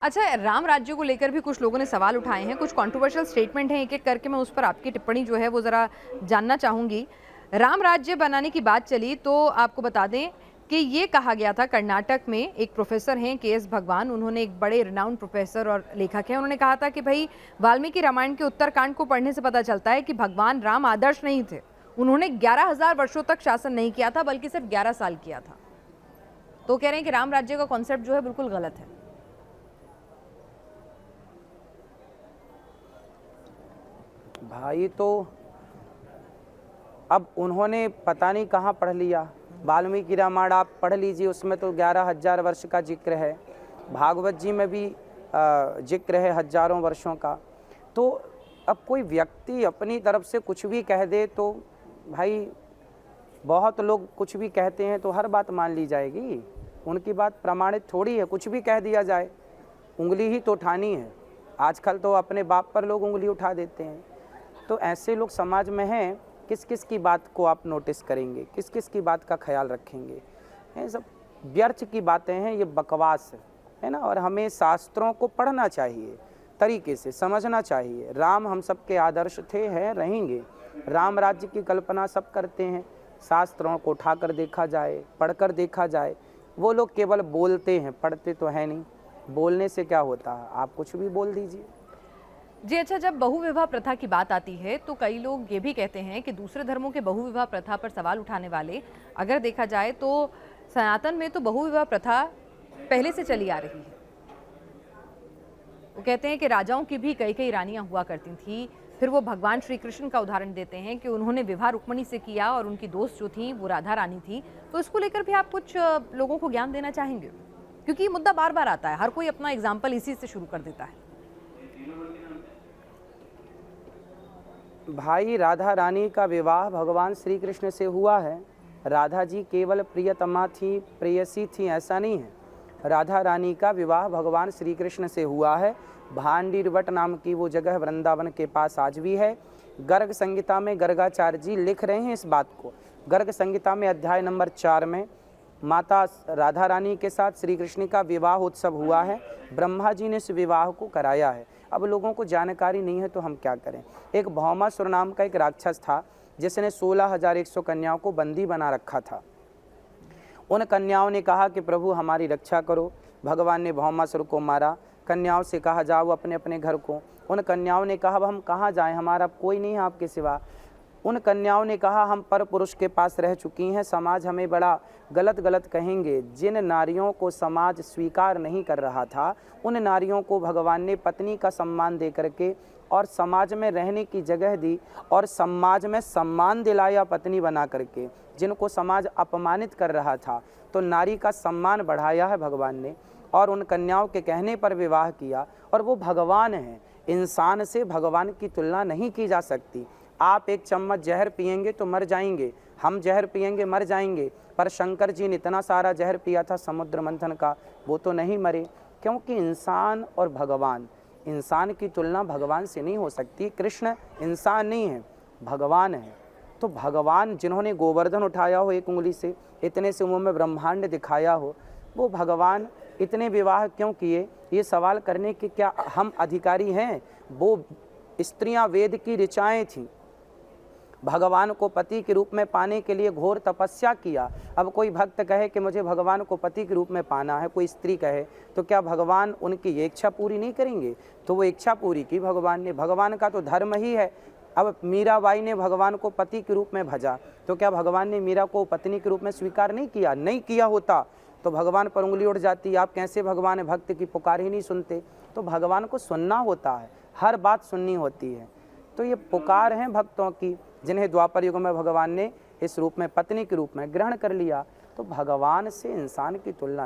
अच्छा, राम राज्य को लेकर भी कुछ लोगों ने सवाल उठाए हैं, कुछ कंट्रोवर्शियल स्टेटमेंट हैं, एक-एक करके मैं उस पर आपकी टिप्पणी जो है वो ज़रा जानना चाहूँगी। राम राज्य बनाने की बात चली तो आपको बता दें कि ये कहा गया था कर्नाटक में एक प्रोफ़ेसर हैं के.एस. भगवान, उन्होंने एक बड़े रिनाउंड प्रोफ़ेसर और लेखक हैं, उन्होंने कहा था कि भई वाल्मीकि रामायण के उत्तरकांड को पढ़ने से पता चलता है कि भगवान राम आदर्श नहीं थे। उन्होंने 11,000 वर्षों तक शासन नहीं किया था बल्कि सिर्फ़ 11 साल किया था। तो कह रहे हैं कि राम राज्य का कॉन्सेप्ट जो है बिल्कुल गलत है। भाई तो अब उन्होंने पता नहीं कहाँ पढ़ लिया। वाल्मीकि रामायण आप पढ़ लीजिए, उसमें तो 11,000 वर्ष का जिक्र है। भागवत जी में भी जिक्र है हजारों वर्षों का। तो अब कोई व्यक्ति अपनी तरफ से कुछ भी कह दे तो भाई बहुत लोग कुछ भी कहते हैं तो हर बात मान ली जाएगी। उनकी बात प्रमाणित थोड़ी है, कुछ भी कह दिया जाए। उंगली ही तो उठानी है। आजकल तो अपने बाप पर लोग उंगली उठा देते हैं। तो ऐसे लोग समाज में हैं, किस किस की बात को आप नोटिस करेंगे, किस किस की बात का ख्याल रखेंगे। ये सब व्यर्थ की बातें हैं, ये बकवास है ना। और हमें शास्त्रों को पढ़ना चाहिए, तरीके से समझना चाहिए। राम हम सबके आदर्श थे, हैं, रहेंगे। राम राज्य की कल्पना सब करते हैं। शास्त्रों को उठाकर देखा जाए, पढ़कर देखा जाए। वो लोग केवल बोलते हैं, पढ़ते तो है नहीं। बोलने से क्या होता है, आप कुछ भी बोल दीजिए। जी अच्छा, जब बहुविवाह प्रथा की बात आती है तो कई लोग ये भी कहते हैं कि दूसरे धर्मों के बहुविवाह प्रथा पर सवाल उठाने वाले, अगर देखा जाए तो सनातन में तो बहुविवाह प्रथा पहले से चली आ रही है। वो कहते हैं कि राजाओं की भी कई कई रानियां हुआ करती थी। फिर वो भगवान श्री कृष्ण का उदाहरण देते हैं कि उन्होंने विवाह रुक्मिणी से किया और उनकी दोस्त जो थी वो राधा रानी थी। तो इसको लेकर भी आप कुछ लोगों को ज्ञान देना चाहेंगे, क्योंकि ये मुद्दा बार बार आता है, हर कोई अपना एग्जाम्पल इसी से शुरू कर देता है। भाई राधा रानी का विवाह भगवान श्री कृष्ण से हुआ है। राधा जी केवल प्रियतमा थी, प्रेयसी थी, ऐसा नहीं है। राधा रानी का विवाह भगवान श्री कृष्ण से हुआ है। भांडीरवट नाम की वो जगह वृंदावन के पास आज भी है। गर्ग संहिता में गर्गाचार्य जी लिख रहे हैं इस बात को। गर्ग संहिता में अध्याय नंबर 4 में माता राधा रानी के साथ श्री कृष्ण का विवाह उत्सव हुआ है। ब्रह्मा जी ने इस विवाह को कराया है। अब लोगों को जानकारी नहीं है तो हम क्या करें। एक भौमासुर नाम का एक राक्षस था जिसने 16,100 कन्याओं को बंदी बना रखा था। उन कन्याओं ने कहा कि प्रभु हमारी रक्षा करो। भगवान ने भौमासुर को मारा। कन्याओं से कहा जाओ अपने अपने घर को। उन कन्याओं ने कहा अब हम कहाँ जाएं, हमारा कोई नहीं है आपके सिवा। उन कन्याओं ने कहा हम पर पुरुष के पास रह चुकी हैं, समाज हमें बड़ा गलत गलत कहेंगे। जिन नारियों को समाज स्वीकार नहीं कर रहा था उन नारियों को भगवान ने पत्नी का सम्मान दे करके और समाज में रहने की जगह दी और समाज में सम्मान दिलाया पत्नी बना करके। जिनको समाज अपमानित कर रहा था तो नारी का सम्मान बढ़ाया है भगवान ने और उन कन्याओं के कहने पर विवाह किया। और वो भगवान हैं। इंसान से भगवान की तुलना नहीं की जा सकती। आप एक चम्मच जहर पिएंगे तो मर जाएंगे, हम जहर पिएंगे मर जाएंगे, पर शंकर जी ने इतना सारा जहर पिया था समुद्र मंथन का, वो तो नहीं मरे। क्योंकि इंसान और भगवान, इंसान की तुलना भगवान से नहीं हो सकती। कृष्ण इंसान नहीं है, भगवान है। तो भगवान जिन्होंने गोवर्धन उठाया हो एक उंगली से, इतने से मुँह में ब्रह्मांड दिखाया हो, वो भगवान इतने विवाह क्यों किए, ये सवाल करने के क्या हम अधिकारी हैं। वो स्त्रियां वेद की ऋचाएँ थीं। भगवान को पति के रूप में पाने के लिए घोर तपस्या किया। अब कोई भक्त कहे कि मुझे भगवान को पति के रूप में पाना है, कोई स्त्री कहे, तो क्या भगवान उनकी ये इच्छा पूरी नहीं करेंगे। तो वो इच्छा पूरी की भगवान ने। भगवान का तो धर्म ही है। अब मीराबाई ने भगवान को पति के रूप में भजा, तो क्या भगवान ने मीरा को पत्नी के रूप में स्वीकार नहीं किया। नहीं किया होता तो भगवान पर उंगली उठ जाती। आप कैसे भगवान है, भक्त की पुकार ही नहीं सुनते। तो भगवान को सुनना होता है, हर बात सुननी होती है। तो ये पुकार हैं भक्तों की, जिन्हें द्वापर युग में भगवान ने इस रूप में पत्नी के रूप में ग्रहण कर लिया। तो भगवान से इंसान की तुलना